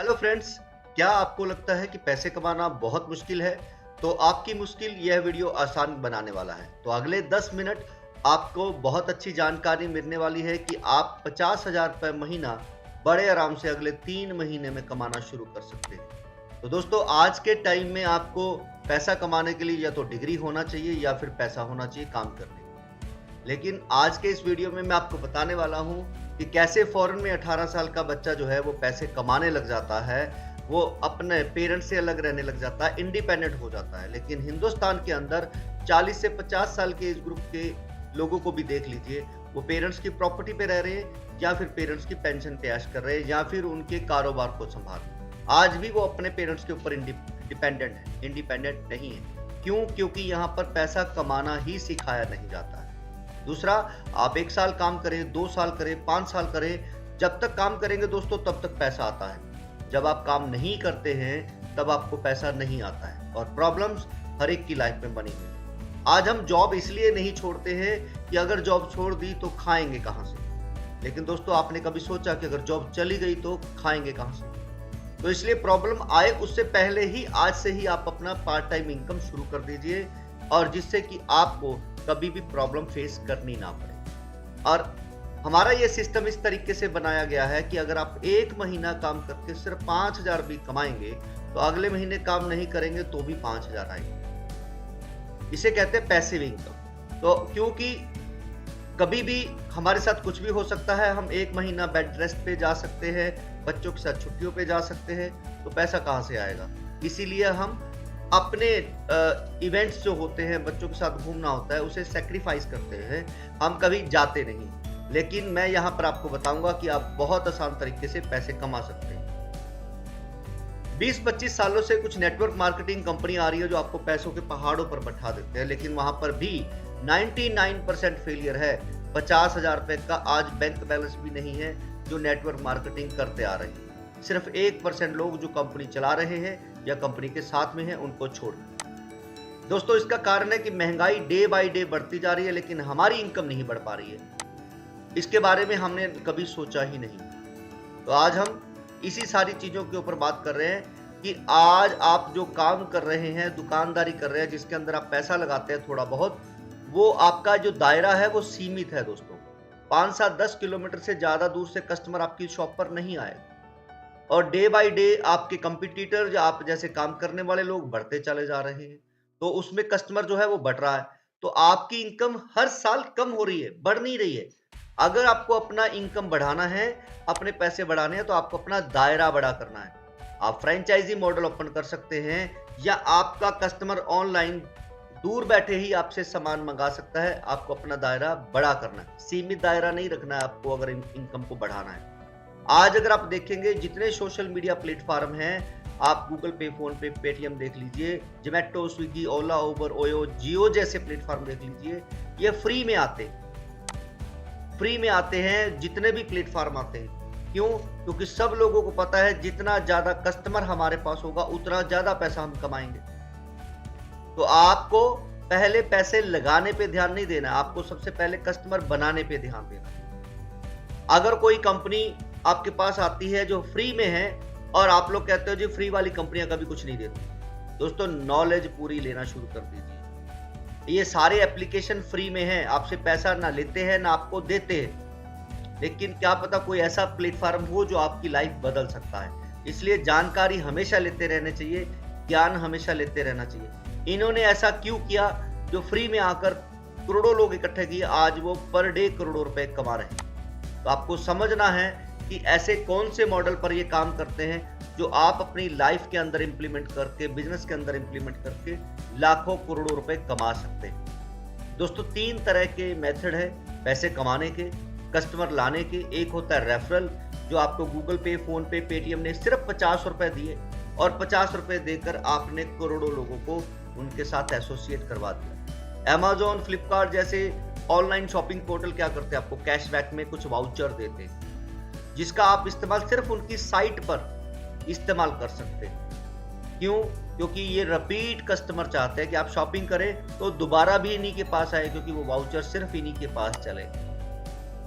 Hello friends, क्या आपको लगता है कि पैसे कमाना बहुत मुश्किल है? तो आपकी मुश्किल यह वीडियो आसान बनाने वाला है। तो अगले 10 मिनट आपको बहुत अच्छी जानकारी मिलने वाली है कि आप 50,000 रुपए महीना बड़े आराम से अगले 3 महीने में कमाना शुरू कर सकते हैं। तो दोस्तों, आज के टाइम में आपको पैसा कमाने के लिए या तो डिग्री होना चाहिए या फिर पैसा होना चाहिए काम करने के लिए। लेकिन आज के इस वीडियो में मैं आपको बताने वाला हूँ कि कैसे फॉरेन में 18 साल का बच्चा जो है वो पैसे कमाने लग जाता है, वो अपने पेरेंट्स से अलग रहने लग जाता है, इंडिपेंडेंट हो जाता है। लेकिन हिंदुस्तान के अंदर 40 से 50 साल के एज ग्रुप के लोगों को भी देख लीजिए, वो पेरेंट्स की प्रॉपर्टी पे रह रहे हैं या फिर पेरेंट्स की पेंशन पे ऐश कर रहे हैं या फिर उनके कारोबार को संभाल रहे हैं। आज भी वो अपने पेरेंट्स के ऊपर डिपेंडेंट है, इंडिपेंडेंट नहीं है। क्यों? क्योंकि यहाँ पर पैसा कमाना ही सिखाया नहीं जाता है। दूसरा, आप 1 साल काम करें, 2 साल करें, 5 साल करें, जब तक काम करेंगे दोस्तों तब तक पैसा आता है। जब आप काम नहीं करते हैं तब आपको पैसा नहीं आता है और प्रॉब्लम्स हर एक की लाइफ में बनी हुई है। आज हम जॉब इसलिए नहीं छोड़ते हैं कि अगर जॉब छोड़ दी तो खाएंगे कहां से। लेकिन दोस्तों, आपने कभी सोचा कि अगर जॉब चली गई तो खाएंगे कहां से? तो इसलिए प्रॉब्लम आए उससे पहले ही आज से ही आप अपना पार्ट टाइम इनकम शुरू कर दीजिए, और जिससे कि आपको कभी भी प्रॉब्लम फेस करनी ना पड़े। और हमारा ये सिस्टम इस तरीके से बनाया गया है कि अगर आप 1 महीना काम करके सिर्फ 5,000 भी कमाएंगे तो अगले महीने काम नहीं करेंगे तो भी 5,000 आएंगे। इसे कहते हैं पैसिव इनकम। तो क्योंकि कभी भी हमारे साथ कुछ भी हो सकता है, हम 1 महीना बेड रेस्ट पे जा सकते हैं, बच्चों के साथ छुट्टियों पे जा सकते हैं, तो पैसा कहाँ से आएगा? इसीलिए हम अपने इवेंट्स जो होते हैं, बच्चों के साथ घूमना होता है, उसे सैक्रिफाइस करते हैं, हम कभी जाते नहीं। लेकिन मैं यहाँ पर आपको बताऊंगा कि आप बहुत आसान तरीके से पैसे कमा सकते हैं। 20-25 सालों से कुछ नेटवर्क मार्केटिंग कंपनी आ रही है जो आपको पैसों के पहाड़ों पर बैठा देते हैं, लेकिन वहां पर भी 99% फेलियर है। 50,000 रुपए का आज बैंक बैलेंस भी नहीं है जो नेटवर्क मार्केटिंग करते आ रहे हैं। सिर्फ 1% लोग जो कंपनी चला रहे हैं या कंपनी के साथ में हैं, उनको छोड़। दोस्तों, इसका कारण है कि महंगाई डे बाय डे बढ़ती जा रही है, लेकिन हमारी इनकम नहीं बढ़ पा रही है। इसके बारे में हमने कभी सोचा ही नहीं। तो आज हम इसी सारी चीजों के ऊपर बात कर रहे हैं कि आज आप जो काम कर रहे हैं, दुकानदारी कर रहे हैं, जिसके अंदर आप पैसा लगाते हैं थोड़ा बहुत, वो आपका जो दायरा है वो सीमित है दोस्तों। 5, 7, 10 किलोमीटर से ज्यादा दूर से कस्टमर आपकी शॉप पर नहीं आए, और डे बाय डे आपके कंपटीटर या आप जैसे काम करने वाले लोग बढ़ते चले जा रहे हैं, तो उसमें कस्टमर जो है वो बढ़ रहा है। तो आपकी इनकम हर साल कम हो रही है, बढ़ नहीं रही है। अगर आपको अपना इनकम बढ़ाना है, अपने पैसे बढ़ाने हैं, तो आपको अपना दायरा बड़ा करना है। आप फ्रेंचाइजी मॉडल ओपन कर सकते हैं, या आपका कस्टमर ऑनलाइन दूर बैठे ही आपसे सामान मंगा सकता है। आपको अपना दायरा बड़ा करना है, सीमित दायरा नहीं रखना है आपको अगर इनकम को बढ़ाना है। आज अगर आप देखेंगे जितने सोशल मीडिया प्लेटफॉर्म हैं, आप गूगल पे, फोन पे, पेटीएम देख लीजिए, जोमेटो, स्विगी, ओला, उबर, ओयो, जियो जैसे प्लेटफॉर्म देख लीजिए, ये फ्री में आते हैं। जितने भी प्लेटफॉर्म आते हैं, क्यों? क्योंकि सब लोगों को पता है जितना ज्यादा कस्टमर हमारे पास होगा उतना ज्यादा पैसा हम कमाएंगे। तो आपको पहले पैसे लगाने पे ध्यान नहीं देना, आपको सबसे पहले कस्टमर बनाने पे ध्यान देना। अगर कोई कंपनी आपके पास आती है जो फ्री में है और आप लोग कहते हो जी फ्री वाली कंपनियां कभी कुछ नहीं देती, दोस्तों नॉलेज पूरी लेना शुरू कर दीजिए। ये सारे एप्लीकेशन फ्री में हैं, आपसे पैसा ना लेते हैं ना आपको देते हैं। लेकिन क्या पता कोई ऐसा प्लेटफॉर्म हो जो आपकी लाइफ बदल सकता है। इसलिए जानकारी हमेशा लेते रहने चाहिए, ज्ञान हमेशा लेते रहना चाहिए। इन्होंने ऐसा क्यों किया? जो फ्री में आकर करोड़ों लोग इकट्ठे किए, आज वो पर डे करोड़ों रुपए कमा रहे हैं। तो आपको समझना है कि ऐसे कौन से मॉडल पर ये काम करते हैं जो आप अपनी लाइफ के अंदर इंप्लीमेंट करके, बिजनेस के अंदर इंप्लीमेंट करके लाखों करोड़ों रुपए कमा सकते हैं। दोस्तों, 3 तरह के मेथड है पैसे कमाने के, कस्टमर लाने के। एक होता है रेफरल, जो आपको गूगल पे, फोन पे, पेटीएम ने सिर्फ 50 रुपए दिए और 50 रुपए देकर आपने करोड़ों लोगों को उनके साथ एसोसिएट करवा दिया। अमेजोन, फ्लिपकार्ट जैसे ऑनलाइन शॉपिंग पोर्टल क्या करते हैं? आपको कैशबैक में कुछ वाउचर देते हैं, जिसका आप इस्तेमाल सिर्फ उनकी साइट पर इस्तेमाल कर सकते हैं। क्यों? क्योंकि ये रिपीट कस्टमर चाहते हैं कि आप शॉपिंग करें तो दोबारा भी इन्हीं के पास आए, क्योंकि वो वाउचर सिर्फ इन्हीं के पास चले।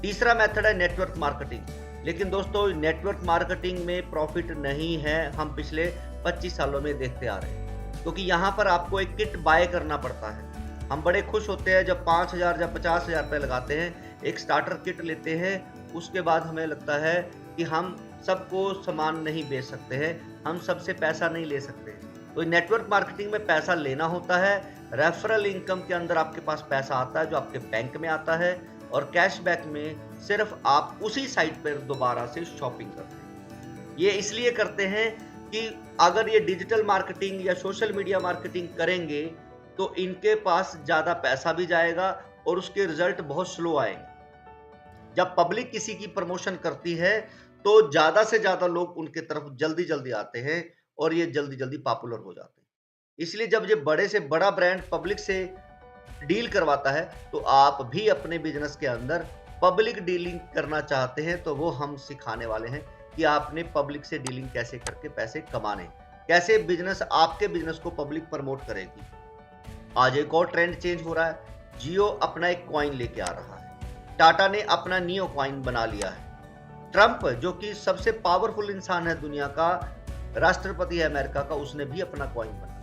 तीसरा मेथड है नेटवर्क मार्केटिंग, लेकिन दोस्तों नेटवर्क मार्केटिंग में प्रॉफिट नहीं है, हम पिछले 25 सालों में देखते आ रहे हैं, क्योंकि यहाँ पर आपको एक किट बाय करना पड़ता है। हम बड़े खुश होते हैं जब 5,000 या 50,000 रुपये लगाते हैं, एक स्टार्टर किट लेते हैं, उसके बाद हमें लगता है कि हम सबको सामान नहीं बेच सकते हैं, हम सबसे पैसा नहीं ले सकते। तो नेटवर्क मार्केटिंग में पैसा लेना होता है, रेफरल इनकम के अंदर आपके पास पैसा आता है जो आपके बैंक में आता है, और कैशबैक में सिर्फ आप उसी साइट पर दोबारा से शॉपिंग करते हैं। ये इसलिए करते हैं कि अगर ये डिजिटल मार्केटिंग या सोशल मीडिया मार्केटिंग करेंगे तो इनके पास ज़्यादा पैसा भी जाएगा और उसके रिजल्ट बहुत स्लो आएंगे। जब पब्लिक किसी की प्रमोशन करती है तो ज़्यादा से ज़्यादा लोग उनके तरफ जल्दी जल्दी आते हैं और ये जल्दी जल्दी पॉपुलर हो जाते हैं। इसलिए जब ये बड़े से बड़ा ब्रांड पब्लिक से डील करवाता है तो आप भी अपने बिजनेस के अंदर पब्लिक डीलिंग करना चाहते हैं तो वो हम सिखाने वाले हैं कि आपने पब्लिक से डीलिंग कैसे करके पैसे कमाने, कैसे बिजनेस आपके बिजनेस को पब्लिक प्रमोट करेगी। आज एक और ट्रेंड चेंज हो रहा है, जियो अपना एक कॉइन लेके आ रहा है, टाटा ने अपना नियो कॉइन बना लिया है, ट्रंप जो कि सबसे पावरफुल इंसान है दुनिया का, राष्ट्रपति है अमेरिका का, उसने भी अपना कॉइन बनाया।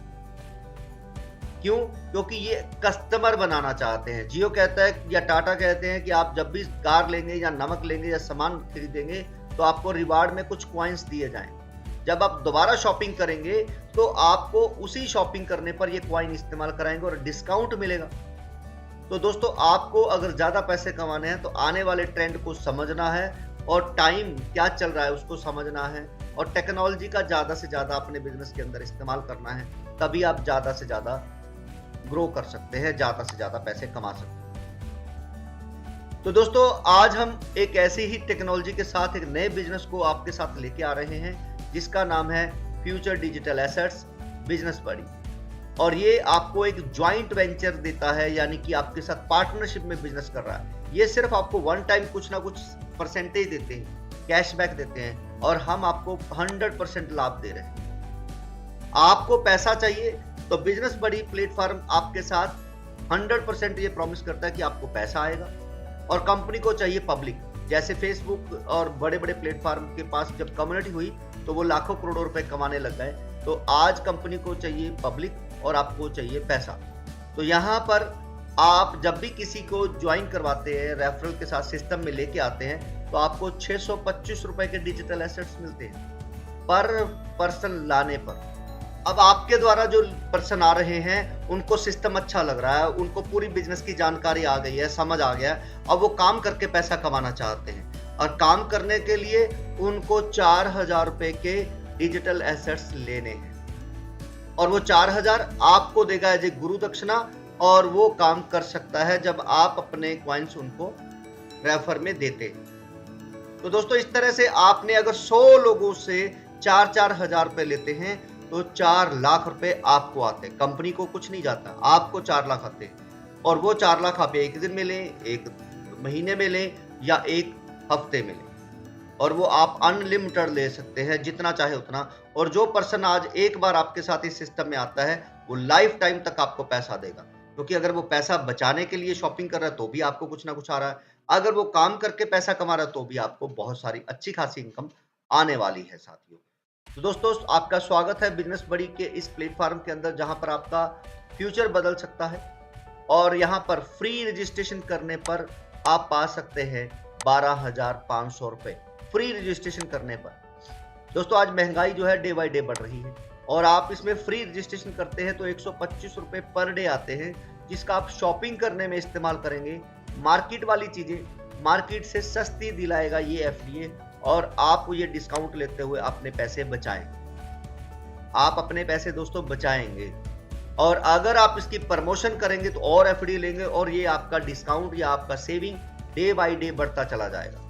क्यों? क्योंकि ये कस्टमर बनाना चाहते हैं। जियो कहता है या टाटा कहते हैं कि आप जब भी कार लेंगे या नमक लेंगे या सामान खरीदेंगे तो आपको रिवार्ड में कुछ कॉइन्स दिए जाएंगे। जब आप दोबारा शॉपिंग करेंगे तो आपको उसी शॉपिंग करने पर ये कॉइन इस्तेमाल कराएंगे और डिस्काउंट मिलेगा। तो दोस्तों आपको अगर ज्यादा पैसे कमाने हैं तो आने वाले ट्रेंड को समझना है और टाइम क्या चल रहा है उसको समझना है और टेक्नोलॉजी का ज्यादा से ज्यादा अपने बिजनेस के अंदर इस्तेमाल करना है, तभी आप ज्यादा से ज्यादा ग्रो कर सकते हैं, ज्यादा से ज्यादा पैसे कमा सकते हैं। तो दोस्तों आज हम एक ऐसी ही टेक्नोलॉजी के साथ एक नए बिजनेस को आपके साथ लेके आ रहे हैं जिसका नाम है फ्यूचर डिजिटल एसेट्स बिजनेस बडी, और ये आपको एक ज्वाइंट वेंचर देता है, यानी कि आपके साथ पार्टनरशिप में बिजनेस कर रहा है। ये सिर्फ आपको वन टाइम कुछ ना कुछ परसेंटेज देते हैं, कैशबैक देते हैं, और हम आपको 100% लाभ दे रहे हैं। आपको पैसा चाहिए तो बिजनेस बडी प्लेटफॉर्म आपके साथ 100% ये प्रॉमिस करता है कि आपको पैसा आएगा, और कंपनी को चाहिए पब्लिक। जैसे फेसबुक और बड़े बड़े प्लेटफॉर्म के पास जब कम्युनिटी हुई तो वो लाखों करोड़ों रुपए कमाने लग गए, तो आज कंपनी को चाहिए पब्लिक और आपको चाहिए पैसा। तो यहाँ पर आप जब भी किसी को ज्वाइन करवाते हैं, रेफरल के साथ सिस्टम में लेके आते हैं, तो आपको 625 रुपए के डिजिटल एसेट्स मिलते हैं पर पर्सन लाने पर। अब आपके द्वारा जो पर्सन आ रहे हैं उनको सिस्टम अच्छा लग रहा है, उनको पूरी बिजनेस की जानकारी आ गई है, समझ आ गया, अब वो काम करके पैसा कमाना चाहते हैं, और काम करने के लिए उनको 4,000 रुपए के डिजिटल एसेट्स लेने हैं, और वो 4,000 आपको देगा एज ए गुरु दक्षिणा, और वो काम कर सकता है जब आप अपने कॉइन्स उनको रेफर में देते हैं। तो दोस्तों इस तरह से आपने अगर 100 लोगों से 4-4 हजार रुपए लेते हैं तो 4 लाख रुपए आपको आते हैं, कंपनी को कुछ नहीं जाता, आपको 4 लाख आते हैं, और वो 4 लाख आप एक दिन में लें, एक महीने में लें या एक हफ्ते में लें, और वो आप अनलिमिटेड ले सकते हैं, जितना चाहे उतना। और जो पर्सन आज एक बार आपके साथ इस सिस्टम में आता है वो लाइफ टाइम तक आपको पैसा देगा, क्योंकि अगर वो पैसा बचाने के लिए शॉपिंग कर रहा है तो भी आपको कुछ ना कुछ आ रहा है, अगर वो काम करके पैसा कमा रहा है तो भी आपको बहुत सारी अच्छी खासी इनकम आने वाली है साथियों। तो दोस्तों आपका स्वागत है बिजनेस बडी के इस प्लेटफॉर्म के अंदर, जहां पर आपका फ्यूचर बदल सकता है, और यहां पर फ्री रजिस्ट्रेशन करने पर आप पा सकते हैं 12,500 रुपए फ्री रजिस्ट्रेशन करने पर। दोस्तों आज महंगाई जो है डे बाय डे बढ़ रही है, और आप इसमें फ्री रजिस्ट्रेशन करते हैं तो 125 रुपए पर डे आते हैं, जिसका आप शॉपिंग करने में इस्तेमाल करेंगे। मार्केट वाली चीजें मार्केट से सस्ती दिलाएगा ये एफडीए, और आप ये डिस्काउंट लेते हुए अपने पैसे बचाएं। आप अपने पैसे दोस्तों बचाएंगे, और अगर आप इसकी प्रमोशन करेंगे तो और एफडी लेंगे, और ये आपका डिस्काउंट या आपका सेविंग डे बाय डे बढ़ता चला जाएगा,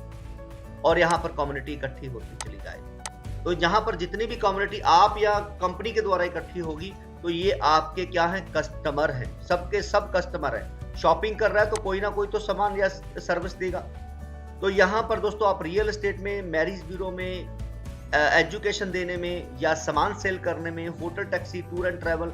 और यहाँ पर कम्युनिटी इकट्ठी होती चली जाएगी। तो यहाँ पर जितनी भी कम्युनिटी आप या कंपनी के द्वारा इकट्ठी होगी तो ये आपके क्या है, कस्टमर हैं, सबके सब कस्टमर हैं। शॉपिंग कर रहा है तो कोई ना कोई तो सामान या सर्विस देगा। तो यहाँ पर दोस्तों आप रियल एस्टेट में, मैरिज ब्यूरो में, एजुकेशन देने में, या सामान सेल करने में, hotel, taxi, tour and travel,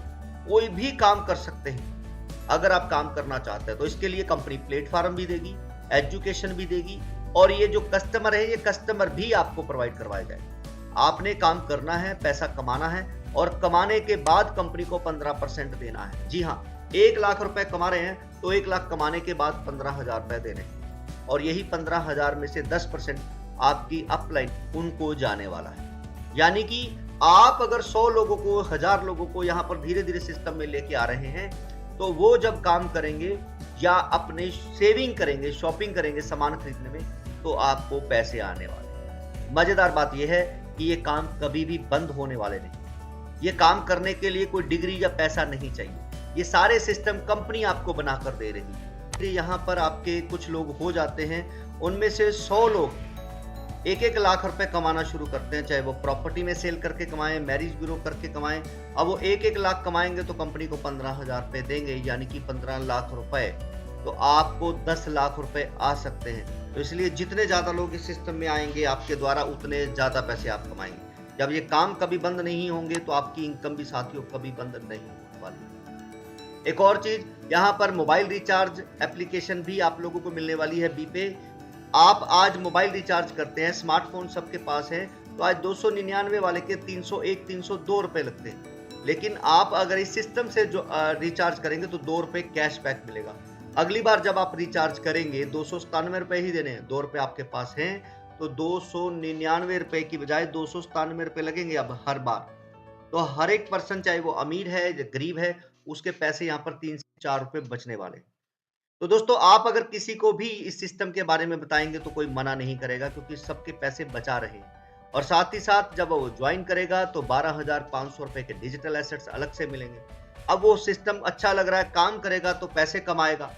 कोई भी काम कर सकते हैं अगर आप काम करना चाहते हैं। तो इसके लिए कंपनी प्लेटफॉर्म भी देगी, एजुकेशन भी देगी, और ये जो कस्टमर है, ये कस्टमर भी आपको प्रोवाइड करवाया जाएगा। आपने काम करना है, पैसा कमाना है और कमाने के बाद कंपनी को 15% देना है। जी हाँ, 1 लाख रुपए कमा रहे हैं तो 1 लाख कमाने के बाद 15,000 रुपए देने हैं और यही 15,000 में से 10% आपकी अपलाइन उनको जाने वाला है। यानी कि आप अगर 100 लोगों को, 1000 लोगों को यहाँ पर धीरे धीरे सिस्टम में लेके आ रहे हैं, तो वो जब काम करेंगे या अपने सेविंग करेंगे, शॉपिंग करेंगे सामान खरीदने में, तो आपको पैसे आने वाले। मजेदार बात यह है कि ये काम कभी भी बंद होने वाले नहीं। ये काम करने के लिए कोई डिग्री या पैसा नहीं चाहिए। ये सारे सिस्टम कंपनी आपको बनाकर दे रही है। यहाँ पर आपके कुछ लोग हो जाते हैं, उनमें से 100 लोग 1-1 लाख रुपए कमाना शुरू करते हैं, चाहे वो प्रॉपर्टी में सेल करके कमाएं, मैरिज ब्यूरो करके कमाएं। अब वो 1-1 लाख कमाएंगे तो कंपनी को 15,000 रुपए देंगे, यानी कि 15 लाख रुपए। तो आपको 10 लाख रुपए आ सकते हैं। तो इसलिए जितने ज्यादा लोग इस सिस्टम में आएंगे आपके द्वारा, उतने ज्यादा पैसे आप कमाएंगे। जब ये काम कभी बंद नहीं होंगे तो आपकी इनकम भी साथियों कभी बंद नहीं होने वाली। एक और चीज, यहाँ पर मोबाइल रिचार्ज एप्लीकेशन भी आप लोगों को मिलने वाली है बीपे। आप आज मोबाइल रिचार्ज करते हैं, स्मार्टफोन सबके पास है, तो आज 299 वाले के 301, 302 रुपए लगते हैं। लेकिन आप अगर इस सिस्टम से जो रिचार्ज करेंगे तो 2 रुपए कैशबैक मिलेगा। अगली बार जब आप रिचार्ज करेंगे 297 रुपए ही देने हैं, 2 रुपए आपके पास हैं, तो 299 रुपए की बजाय 297 रुपए लगेंगे अब हर बार। तो हर एक पर्सन, चाहे वो अमीर है या गरीब है, उसके पैसे यहाँ पर 3 से 4 रुपए बचने वाले। तो दोस्तों, आप अगर किसी को भी इस सिस्टम के बारे में बताएंगे तो कोई मना नहीं करेगा, क्योंकि सबके पैसे बचा रहे हैं। और साथ ही साथ जब वो ज्वाइन करेगा तो 12,500 रुपए के डिजिटल एसेट्स अलग से मिलेंगे। अब वो सिस्टम अच्छा लग रहा है, काम करेगा तो पैसे कमाएगा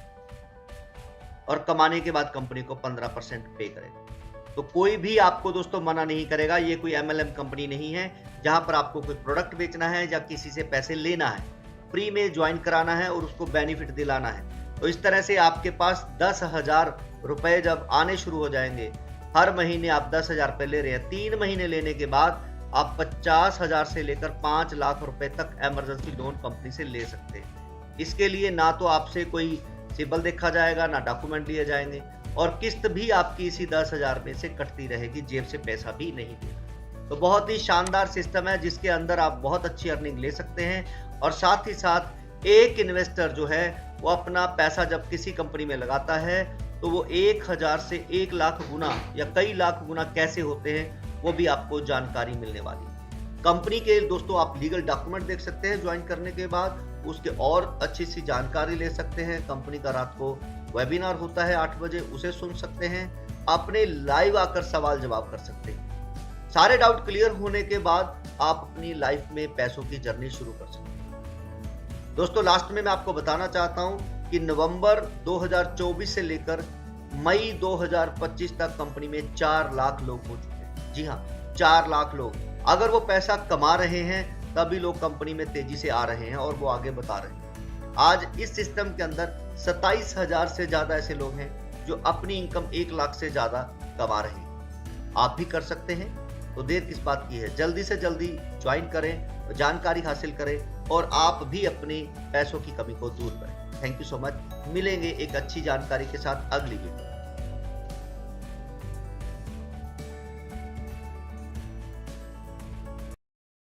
और कमाने के बाद कंपनी को 15% पे करेगा। तो कोई भी आपको दोस्तों मना नहीं करेगा। ये कोई MLM कंपनी नहीं है जहां पर आपको कोई प्रोडक्ट बेचना है या किसी से पैसे लेना है। फ्री में ज्वाइन कराना है और उसको बेनिफिट दिलाना है। तो इस तरह से आपके पास 10,000 रुपए जब आने शुरू हो जाएंगे, हर महीने आप 10,000 रुपए ले रहे हैं, 3 महीने लेने के बाद आप 50,000 से लेकर 5 लाख रुपए तक इमरजेंसी लोन कंपनी से ले सकते हैं। इसके लिए ना तो आपसे कोई सिबिल देखा जाएगा, ना डॉक्यूमेंट लिए जाएंगे और किस्त भी आपकी इसी 10,000 में से कटती रहेगी, जेब से पैसा भी नहीं देगा। तो बहुत ही शानदार सिस्टम है जिसके अंदर आप बहुत अच्छी अर्निंग ले सकते हैं। और साथ ही साथ एक इन्वेस्टर जो है वो अपना पैसा जब किसी कंपनी में लगाता है तो वो 1000 से 1 लाख गुना या कई लाख गुना कैसे होते हैं, वो भी आपको जानकारी मिलने वाली है। कंपनी के दोस्तों आप लीगल डॉक्यूमेंट देख सकते हैं ज्वाइन करने के बाद, उसके और अच्छी सी जानकारी ले सकते हैं। कंपनी का रात को वेबिनार होता है 8 बजे, उसे सुन सकते हैं, अपने लाइव आकर सवाल जवाब कर सकते हैं। सारे डाउट क्लियर होने के बाद आप अपनी लाइफ में पैसों की जर्नी शुरू कर सकते हैं। दोस्तों, लास्ट में मैं आपको बताना चाहता हूं कि नवंबर 2024 से लेकर मई 2025 तक कंपनी में 4 लाख लोग हो चुके हैं। जी हाँ, 4 लाख लोग। अगर वो पैसा कमा रहे हैं तभी लोग कंपनी में तेजी से आ रहे हैं और वो आगे बता रहे हैं। आज इस सिस्टम के अंदर 27,000 से ज्यादा ऐसे लोग हैं जो अपनी इनकम 1 लाख से ज्यादा कमा रहे हैं। आप भी कर सकते हैं, तो देर किस बात की है। जल्दी से जल्दी ज्वाइन करें, जानकारी हासिल करें और आप भी अपने पैसों की कमी को दूर करें। Thank you so much. मिलेंगे एक अच्छी जानकारी के साथ अगली वीडियो।